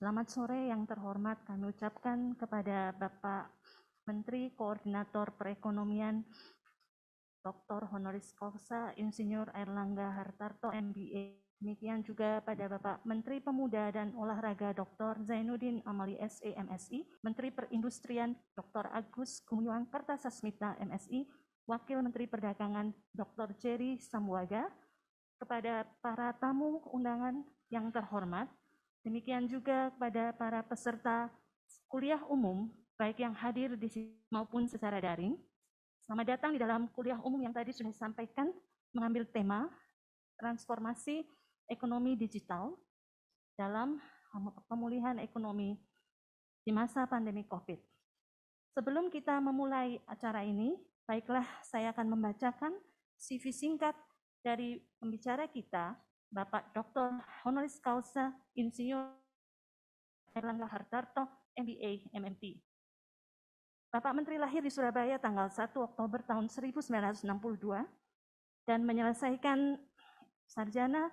Selamat sore yang terhormat kami ucapkan kepada Bapak Menteri Koordinator Perekonomian Dr. Honoris Causa Insinyur Airlangga Hartarto MBA. Demikian juga pada Bapak Menteri Pemuda dan Olahraga Dr. Zainuddin Amali SE MSI, Menteri Perindustrian Dr. Agus Gumiwang Kartasasmita MSI, Wakil Menteri Perdagangan Dr. Jerry Sambuaga, kepada para tamu undangan yang terhormat, demikian juga kepada para peserta kuliah umum, baik yang hadir di sini maupun secara daring. Selamat datang di dalam kuliah umum yang tadi sudah disampaikan, mengambil tema transformasi ekonomi digital dalam pemulihan ekonomi di masa pandemi COVID. Sebelum kita memulai acara ini, baiklah saya akan membacakan CV singkat dari pembicara kita, Bapak Dr. Honoris Causa Insinyur Airlangga Hartarto, MBA, MMT. Bapak Menteri lahir di Surabaya tanggal 1 Oktober tahun 1962 dan menyelesaikan sarjana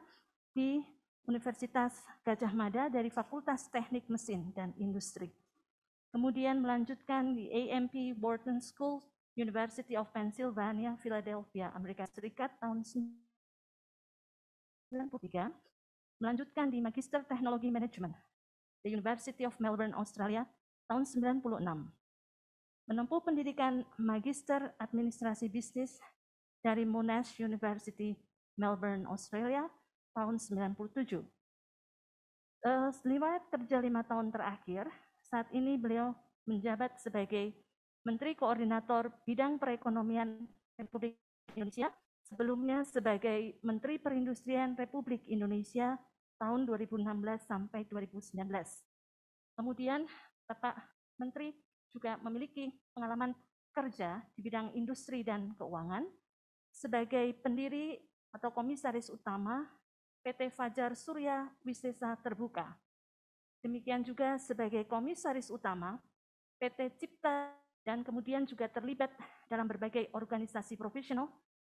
di Universitas Gadjah Mada dari Fakultas Teknik Mesin dan Industri. Kemudian melanjutkan di AMP Wharton School, University of Pennsylvania, Philadelphia, Amerika Serikat tahun 1993, melanjutkan di Magister Teknologi Manajemen, The University of Melbourne, Australia, tahun 1996. Menempuh pendidikan Magister Administrasi Bisnis dari Monash University, Melbourne, Australia, tahun 1997. Lewat kerja 5 tahun terakhir, saat ini beliau menjabat sebagai Menteri Koordinator Bidang Perekonomian Republik Indonesia, sebelumnya sebagai Menteri Perindustrian Republik Indonesia tahun 2016 sampai 2019. Kemudian Bapak Menteri juga memiliki pengalaman kerja di bidang industri dan keuangan sebagai pendiri atau komisaris utama PT Fajar Surya Wisesa Terbuka. Demikian juga sebagai komisaris utama PT Cipta dan kemudian juga terlibat dalam berbagai organisasi profesional,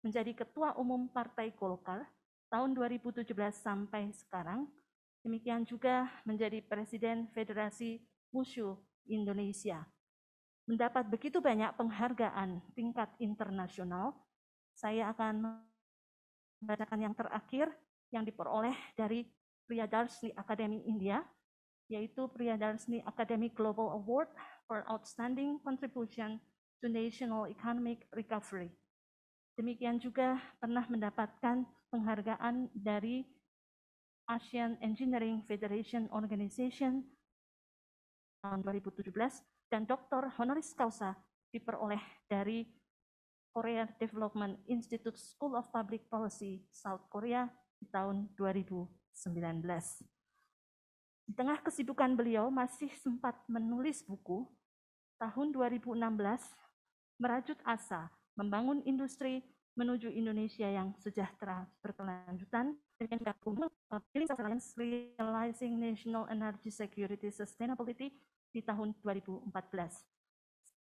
menjadi Ketua Umum Partai Golkar tahun 2017 sampai sekarang. Demikian juga menjadi Presiden Federasi Wushu Indonesia. Mendapat begitu banyak penghargaan tingkat internasional, saya akan membacakan yang terakhir yang diperoleh dari Priyadarsini Academy India, yaitu Priyadarsini Academy Global Award for Outstanding Contribution to National Economic Recovery. Demikian juga pernah mendapatkan penghargaan dari Asian Engineering Federation Organization tahun 2017 dan Dr. Honoris Causa diperoleh dari Korea Development Institute School of Public Policy, South Korea di tahun 2019. Di tengah kesibukan beliau masih sempat menulis buku. Tahun 2016 merajut asa membangun industri menuju Indonesia yang sejahtera berkelanjutan dengan Realizing National Energy Security Sustainability di tahun 2014.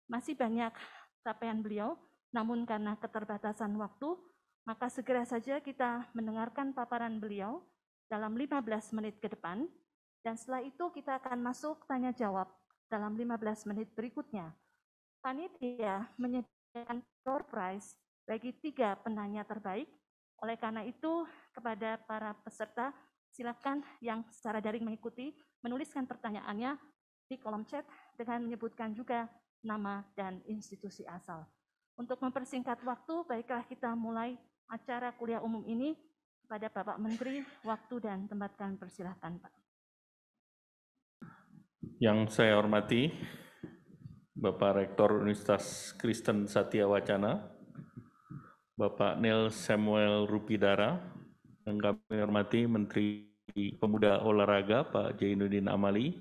Masih banyak capaian beliau, namun karena keterbatasan waktu, maka segera saja kita mendengarkan paparan beliau dalam 15 menit ke depan, dan setelah itu kita akan masuk tanya jawab dalam 15 menit berikutnya. Panitia menyediakan door prize bagi 3 penanya terbaik. Oleh karena itu, kepada para peserta, silakan yang secara daring mengikuti, menuliskan pertanyaannya di kolom chat dengan menyebutkan juga nama dan institusi asal. Untuk mempersingkat waktu, baiklah kita mulai acara kuliah umum ini. Kepada Bapak Menteri, waktu dan tempat kami persilahkan, Pak. Yang saya hormati, Bapak Rektor Universitas Kristen Satya Wacana, Bapak Neil Samuel Rupidara, yang kami hormati Menteri Pemuda Olahraga Pak Zainuddin Amali,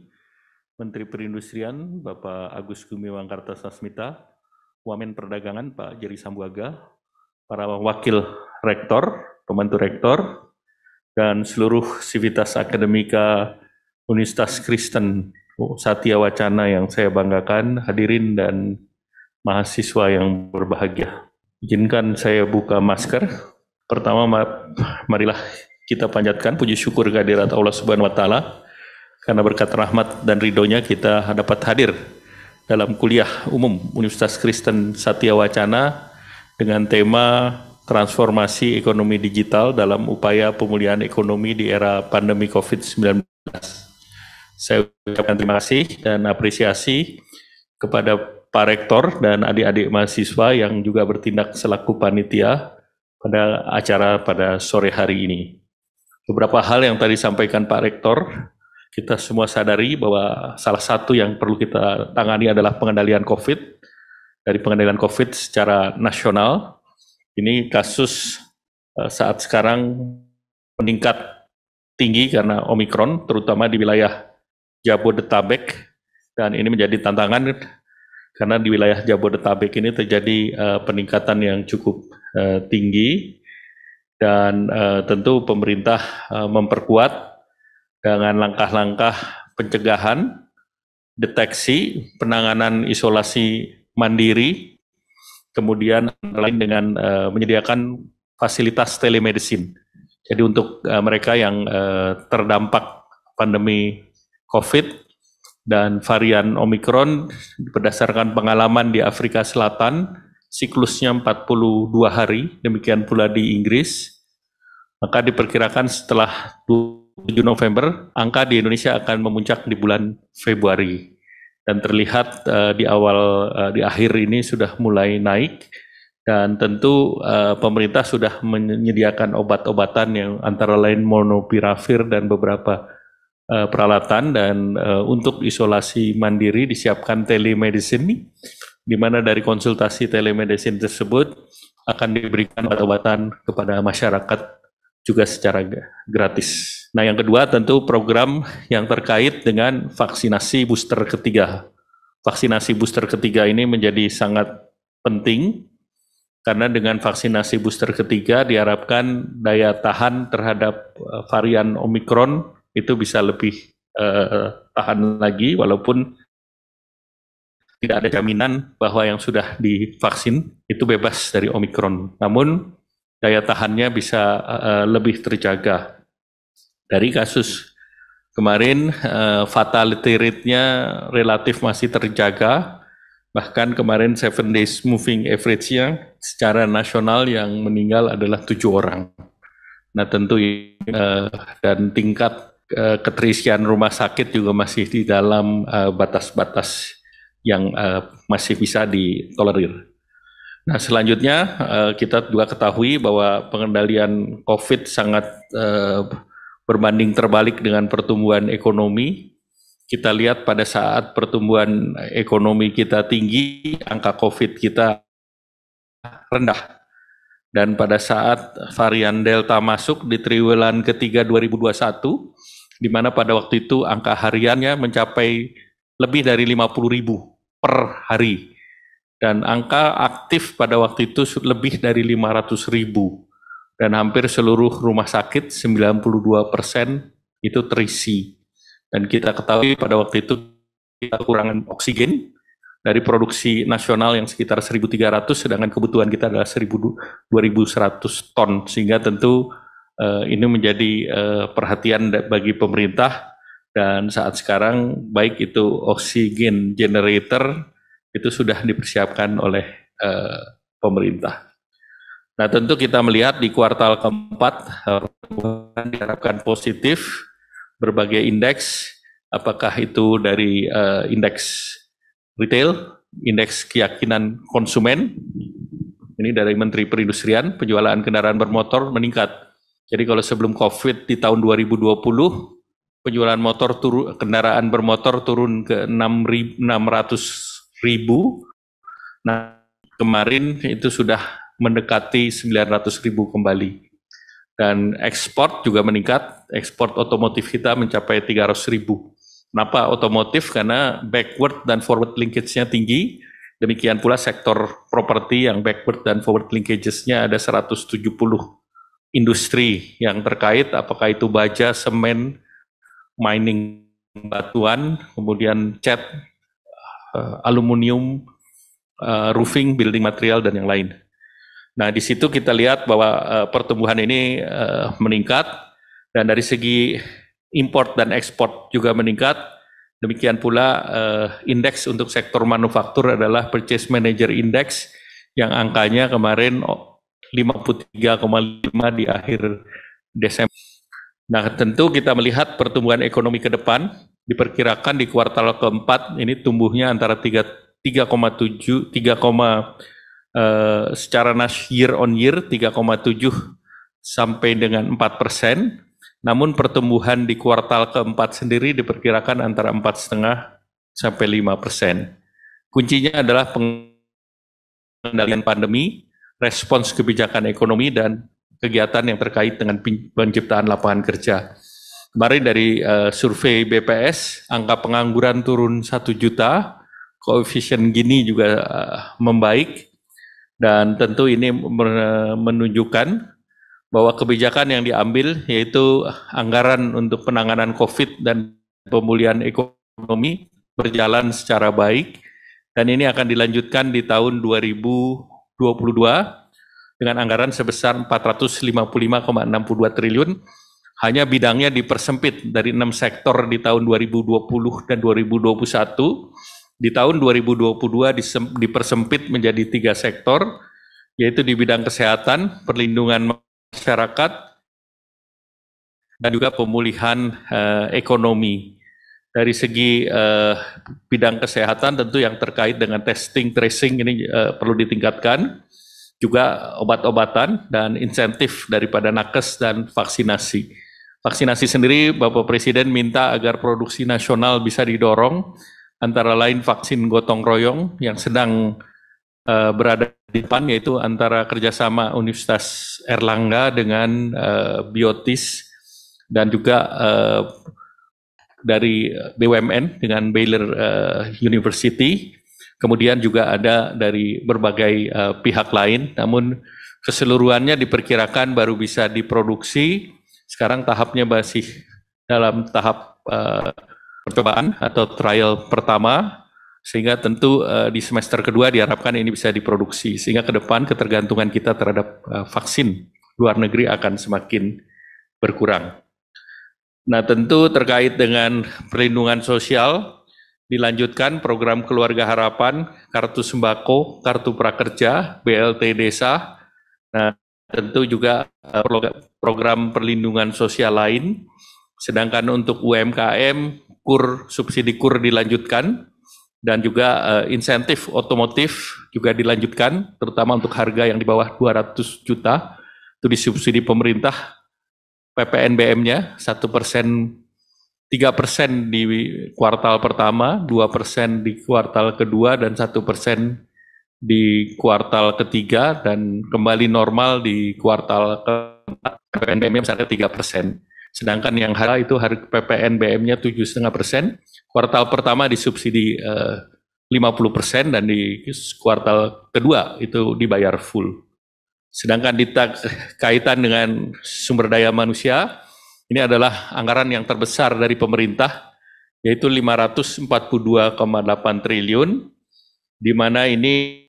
Menteri Perindustrian Bapak Agus Gumiwang Kartasasmita, Wamen Perdagangan Pak Jerry Sambuaga, para wakil rektor, pembantu rektor, dan seluruh sivitas akademika Universitas Kristen Satya Wacana yang saya banggakan, hadirin dan mahasiswa yang berbahagia. Izinkan saya buka masker. Pertama, marilah kita panjatkan puji syukur kehadirat Allah Subhanahu wa Ta'ala karena berkat rahmat dan ridhonya kita dapat hadir dalam kuliah umum Universitas Kristen Satya Wacana dengan tema transformasi ekonomi digital dalam upaya pemulihan ekonomi di era pandemi COVID-19. Saya ucapkan terima kasih dan apresiasi kepada Pak Rektor dan adik-adik mahasiswa yang juga bertindak selaku panitia pada acara pada sore hari ini. Beberapa hal yang tadi disampaikan Pak Rektor, kita semua sadari bahwa salah satu yang perlu kita tangani adalah pengendalian COVID. Dari pengendalian COVID secara nasional, ini kasus saat sekarang meningkat tinggi karena Omikron, terutama di wilayah Jabodetabek, dan ini menjadi tantangan karena di wilayah Jabodetabek ini terjadi peningkatan yang cukup tinggi, dan tentu pemerintah memperkuat dengan langkah-langkah pencegahan, deteksi, penanganan isolasi mandiri, kemudian lain dengan menyediakan fasilitas telemedicine. Jadi untuk mereka yang terdampak pandemi COVID dan varian Omikron, berdasarkan pengalaman di Afrika Selatan, siklusnya 42 hari, demikian pula di Inggris, maka diperkirakan setelah 7 November, angka di Indonesia akan memuncak di bulan Februari. Dan terlihat di akhir ini sudah mulai naik, dan tentu pemerintah sudah menyediakan obat-obatan yang antara lain molnupiravir dan beberapa peralatan, dan untuk isolasi mandiri disiapkan telemedicine, di mana dari konsultasi telemedicine tersebut akan diberikan obat-obatan kepada masyarakat juga secara gratis. Nah, yang kedua tentu program yang terkait dengan vaksinasi booster ketiga. Vaksinasi booster ketiga ini menjadi sangat penting karena dengan vaksinasi booster ketiga diharapkan daya tahan terhadap varian Omikron itu bisa lebih tahan lagi, walaupun tidak ada jaminan bahwa yang sudah divaksin itu bebas dari Omikron. Namun daya tahannya bisa lebih terjaga. Dari kasus kemarin, fatality rate-nya relatif masih terjaga, bahkan kemarin 7 days moving average-nya secara nasional yang meninggal adalah 7 orang. Nah tentu dan tingkat keterisian rumah sakit juga masih di dalam batas-batas yang masih bisa ditolerir. Nah, selanjutnya kita juga ketahui bahwa pengendalian COVID sangat berbanding terbalik dengan pertumbuhan ekonomi. Kita lihat pada saat pertumbuhan ekonomi kita tinggi, angka COVID kita rendah. Dan pada saat varian Delta masuk di triwulan ketiga 2021, di mana pada waktu itu angka hariannya mencapai lebih dari 50.000 per hari. Dan angka aktif pada waktu itu lebih dari 500.000, dan hampir seluruh rumah sakit 92% itu terisi. Dan kita ketahui pada waktu itu kita kekurangan oksigen dari produksi nasional yang sekitar 1.300, sedangkan kebutuhan kita adalah 2.100 ton, sehingga tentu ini menjadi perhatian bagi pemerintah. Dan saat sekarang baik itu oksigen generator itu sudah dipersiapkan oleh pemerintah. Nah tentu kita melihat di kuartal keempat diharapkan positif berbagai indeks, apakah itu dari indeks retail, indeks keyakinan konsumen, ini dari Menteri Perindustrian, penjualan kendaraan bermotor meningkat. Jadi kalau sebelum COVID di tahun 2020, penjualan kendaraan bermotor turun ke 600.000. Nah, kemarin itu sudah mendekati 900.000 kembali. Dan ekspor juga meningkat, ekspor otomotif kita mencapai 300.000. Kenapa otomotif? Karena backward dan forward linkage-nya tinggi, demikian pula sektor properti yang backward dan forward linkage-nya ada 170 industri yang terkait, apakah itu baja, semen, mining batuan, kemudian cat, aluminium, roofing, building material, dan yang lain. Nah, di situ kita lihat bahwa pertumbuhan ini meningkat, dan dari segi import dan ekspor juga meningkat. Demikian pula indeks untuk sektor manufaktur adalah Purchase Manager Index yang angkanya kemarin 53,5 di akhir Desember. Nah, tentu kita melihat pertumbuhan ekonomi ke depan diperkirakan di kuartal keempat ini tumbuhnya antara 3,7 secara year on year 3,7 sampai dengan 4%. Namun pertumbuhan di kuartal keempat sendiri diperkirakan antara 4,5 sampai 5%. Kuncinya adalah pengendalian pandemi, respons kebijakan ekonomi, dan kegiatan yang terkait dengan penciptaan lapangan kerja. Kemarin dari survei BPS, angka pengangguran turun 1 juta, koefisien Gini juga membaik, dan tentu ini menunjukkan bahwa kebijakan yang diambil yaitu anggaran untuk penanganan COVID dan pemulihan ekonomi berjalan secara baik, dan ini akan dilanjutkan di tahun 2022 dengan anggaran sebesar 455,62 triliun. Hanya bidangnya dipersempit dari 6 sektor di tahun 2020 dan 2021. Di tahun 2022 dipersempit menjadi 3 sektor, yaitu di bidang kesehatan, perlindungan masyarakat, dan juga pemulihan ekonomi. Dari segi bidang kesehatan tentu yang terkait dengan testing, tracing ini perlu ditingkatkan, juga obat-obatan dan insentif daripada nakes dan vaksinasi. Vaksinasi sendiri Bapak Presiden minta agar produksi nasional bisa didorong, antara lain vaksin gotong royong yang sedang berada di depan, yaitu antara kerjasama Universitas Erlangga dengan Biotis, dan juga dari BUMN dengan Baylor University, kemudian juga ada dari berbagai pihak lain, namun keseluruhannya diperkirakan baru bisa diproduksi. Sekarang tahapnya masih dalam tahap percobaan atau trial pertama, sehingga tentu di semester kedua diharapkan ini bisa diproduksi, sehingga ke depan ketergantungan kita terhadap vaksin luar negeri akan semakin berkurang. Nah, tentu terkait dengan perlindungan sosial, dilanjutkan program Keluarga Harapan, Kartu Sembako, Kartu Prakerja, BLT Desa. Nah, tentu juga program perlindungan sosial lain. Sedangkan untuk UMKM, subsidi KUR dilanjutkan, dan juga insentif otomotif juga dilanjutkan, terutama untuk harga yang di bawah 200 juta, itu disubsidi pemerintah. PPNBM-nya 1%, 3% di kuartal pertama, 2% di kuartal kedua, dan 1% di kuartal ketiga, dan kembali normal di kuartal keempat. PPNBM-nya misalnya 3%. Sedangkan yang harga itu harga PPNBM-nya 7,5%, kuartal pertama disubsidi 50%, dan di kuartal kedua itu dibayar full. Sedangkan di kaitan dengan sumber daya manusia, ini adalah anggaran yang terbesar dari pemerintah, yaitu 542,8 triliun, di mana ini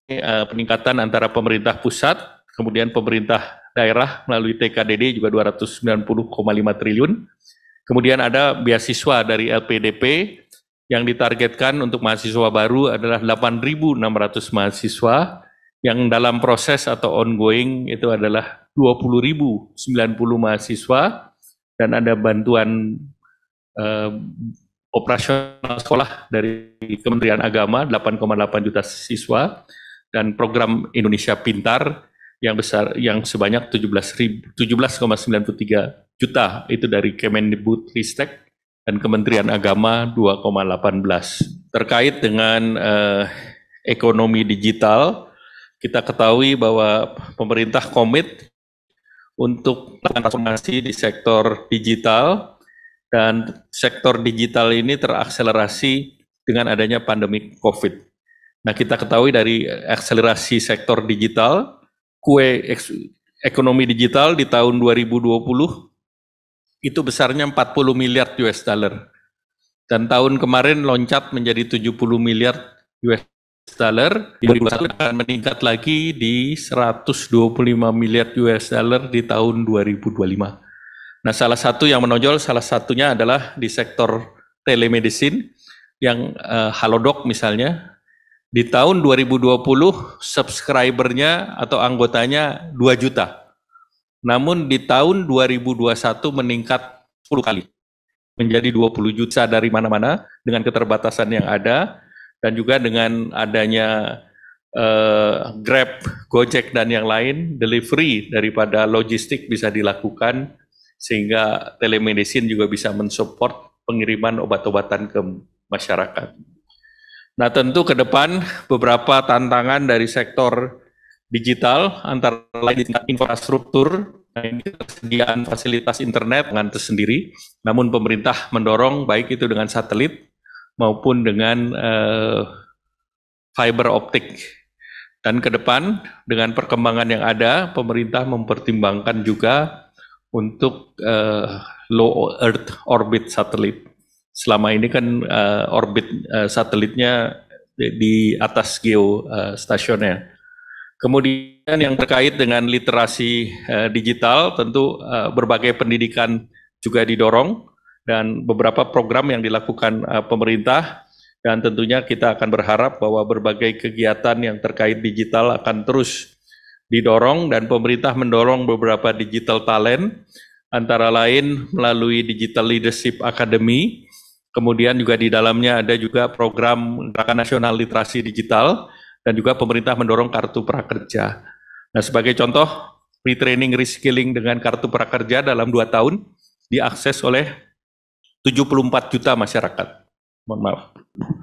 peningkatan antara pemerintah pusat, kemudian pemerintah daerah melalui TKDD juga 290,5 triliun. Kemudian ada beasiswa dari LPDP yang ditargetkan untuk mahasiswa baru adalah 8.600 mahasiswa, yang dalam proses atau ongoing itu adalah 20.090 mahasiswa, dan ada bantuan operasional sekolah dari Kementerian Agama 8,8 juta siswa, dan program Indonesia Pintar yang besar yang sebanyak 17,93 juta itu dari Kemendikbudristek dan Kementerian Agama 2,18. Terkait dengan ekonomi digital, kita ketahui bahwa pemerintah komit untuk transformasi di sektor digital, dan sektor digital ini terakselerasi dengan adanya pandemi COVID. Nah, kita ketahui dari akselerasi sektor digital, kue ekonomi digital di tahun 2020 itu besarnya 40 miliar US dollar. Dan tahun kemarin loncat menjadi 70 miliar US dollar. Di 2021 akan meningkat lagi di 125 miliar US dollar di tahun 2025. Nah, salah satu yang menonjol, salah satunya adalah di sektor telemedicine, yang Halodoc misalnya, di tahun 2020 subscribernya atau anggotanya 2 juta. Namun di tahun 2021 meningkat 10 kali, menjadi 20 juta dari mana-mana dengan keterbatasan yang ada, dan juga dengan adanya Grab, Gojek, dan yang lain, delivery daripada logistik bisa dilakukan, sehingga telemedicine juga bisa mensupport pengiriman obat-obatan ke masyarakat. Nah, tentu ke depan beberapa tantangan dari sektor digital, antara lain di tingkat infrastruktur, ketersediaan fasilitas internet dengan tersendiri, namun pemerintah mendorong baik itu dengan satelit maupun dengan fiber optik. Dan ke depan dengan perkembangan yang ada, pemerintah mempertimbangkan juga untuk low Earth orbit satelit. Selama ini kan orbit satelitnya di atas geostasioner. Kemudian yang terkait dengan literasi digital, tentu berbagai pendidikan juga didorong, dan beberapa program yang dilakukan pemerintah, dan tentunya kita akan berharap bahwa berbagai kegiatan yang terkait digital akan terus didorong, dan pemerintah mendorong beberapa digital talent, antara lain melalui Digital Leadership Academy, kemudian juga di dalamnya ada juga program Gerakan Nasional Literasi Digital, dan juga pemerintah mendorong Kartu Prakerja. Nah, sebagai contoh, retraining reskilling dengan Kartu Prakerja dalam 2 tahun diakses oleh 74 juta masyarakat. Mohon maaf,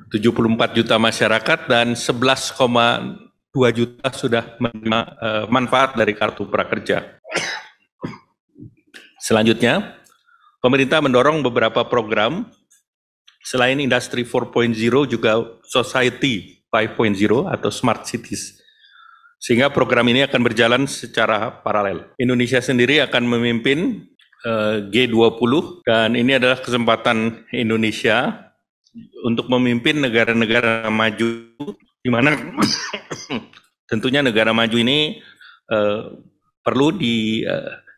74 juta masyarakat, dan 11,2 juta sudah menerima manfaat dari Kartu Prakerja. Selanjutnya, pemerintah mendorong beberapa program selain Industri 4.0 juga Society 5.0 atau Smart Cities. Sehingga program ini akan berjalan secara paralel. Indonesia sendiri akan memimpin G20, dan ini adalah kesempatan Indonesia untuk memimpin negara-negara maju, di mana tentunya negara maju ini perlu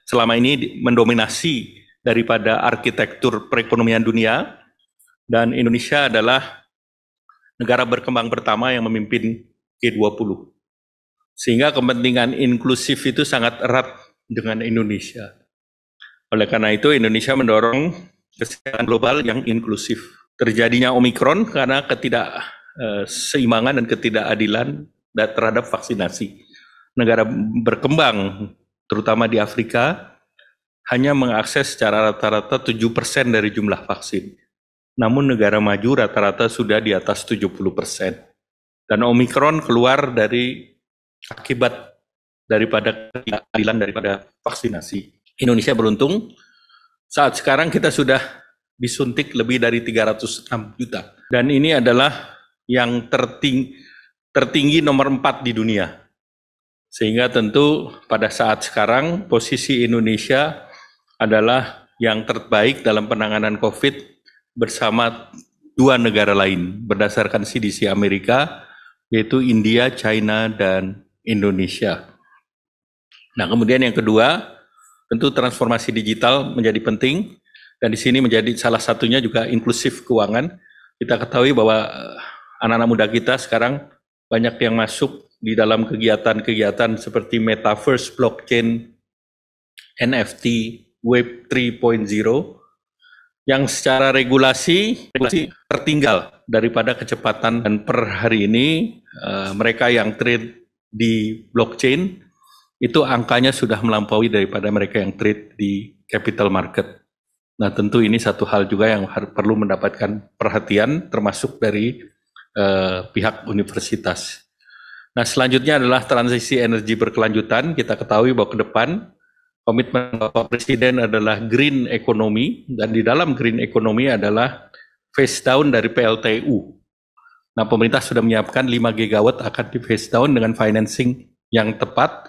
selama ini mendominasi daripada arsitektur perekonomian dunia, dan Indonesia adalah negara berkembang pertama yang memimpin G20. Sehingga kepentingan inklusif itu sangat erat dengan Indonesia. Oleh karena itu, Indonesia mendorong kesehatan global yang inklusif. Terjadinya Omikron karena ketidakseimbangan dan ketidakadilan terhadap vaksinasi. Negara berkembang, terutama di Afrika, hanya mengakses secara rata-rata 7% dari jumlah vaksin. Namun negara maju rata-rata sudah di atas 70%. Dan Omikron keluar dari akibat daripada ketidakadilan daripada vaksinasi. Indonesia beruntung, saat sekarang kita sudah disuntik lebih dari 306 juta. Dan ini adalah yang tertinggi nomor 4 di dunia. Sehingga tentu pada saat sekarang posisi Indonesia adalah yang terbaik dalam penanganan COVID bersama 2 negara lain berdasarkan CDC Amerika, yaitu India, China, dan Indonesia. Nah, kemudian yang kedua, tentu transformasi digital menjadi penting, dan di sini menjadi salah satunya juga inklusif keuangan. Kita ketahui bahwa anak-anak muda kita sekarang banyak yang masuk di dalam kegiatan-kegiatan seperti Metaverse, Blockchain, NFT, Web 3.0, yang secara regulasi tertinggal daripada kecepatan, dan per hari ini mereka yang trade di blockchain itu angkanya sudah melampaui daripada mereka yang trade di capital market. Nah, tentu ini satu hal juga yang perlu mendapatkan perhatian termasuk dari pihak universitas. Nah, selanjutnya adalah transisi energi berkelanjutan. Kita ketahui bahwa ke depan komitmen Bapak Presiden adalah green economy, dan di dalam green economy adalah phase down dari PLTU. Nah, pemerintah sudah menyiapkan 5 gigawatt akan di phase down dengan financing yang tepat,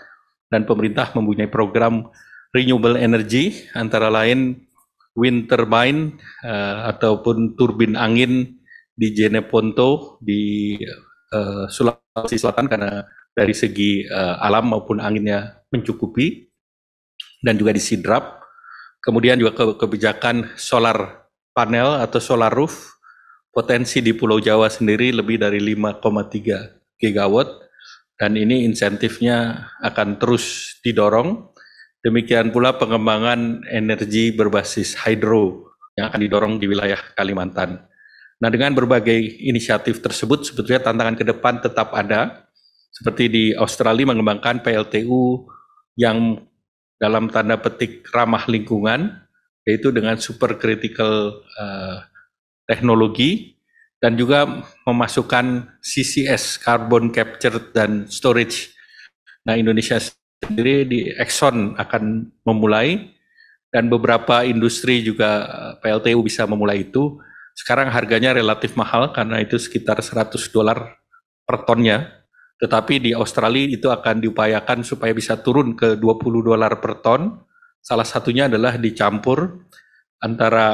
dan pemerintah mempunyai program renewable energy, antara lain wind turbine ataupun turbin angin di Jeneponto di Sulawesi Selatan, karena dari segi alam maupun anginnya mencukupi, dan juga di Sidrap, Kemudian juga kebijakan solar panel atau solar roof, potensi di Pulau Jawa sendiri lebih dari 5,3 gigawatt, dan ini insentifnya akan terus didorong. Demikian pula pengembangan energi berbasis hidro yang akan didorong di wilayah Kalimantan. Nah, dengan berbagai inisiatif tersebut, sebetulnya tantangan ke depan tetap ada, seperti di Australia mengembangkan PLTU yang dalam tanda petik ramah lingkungan, yaitu dengan super critical teknologi, dan juga memasukkan CCS, carbon capture dan storage. Nah, Indonesia sendiri di Exxon akan memulai, dan beberapa industri juga PLTU bisa memulai itu. Sekarang harganya relatif mahal karena itu sekitar $100 per tonnya, tetapi di Australia itu akan diupayakan supaya bisa turun ke $20 per ton. Salah satunya adalah dicampur antara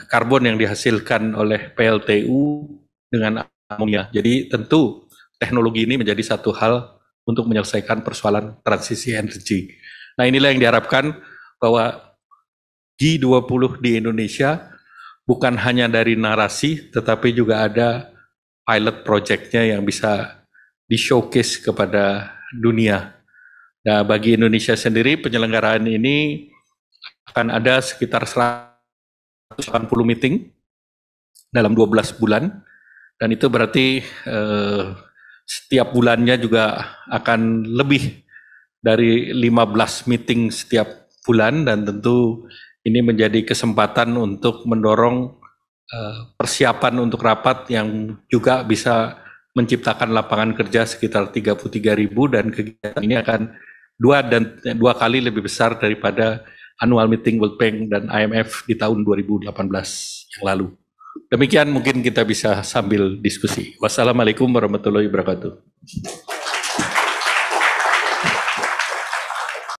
karbon yang dihasilkan oleh PLTU dengan amonia. Jadi tentu teknologi ini menjadi satu hal untuk menyelesaikan persoalan transisi energi. Nah, inilah yang diharapkan bahwa G20 di Indonesia bukan hanya dari narasi, tetapi juga ada pilot project-nya yang bisa di-showcase kepada dunia. Nah, bagi Indonesia sendiri, penyelenggaraan ini akan ada sekitar 180 meeting dalam 12 bulan, dan itu berarti setiap bulannya juga akan lebih dari 15 meeting setiap bulan, dan tentu ini menjadi kesempatan untuk mendorong persiapan untuk rapat yang juga bisa menciptakan lapangan kerja sekitar 33.000, dan kegiatan ini akan dua kali lebih besar daripada annual meeting World Bank dan IMF di tahun 2018 yang lalu. Demikian mungkin kita bisa sambil diskusi. Wassalamualaikum warahmatullahi wabarakatuh.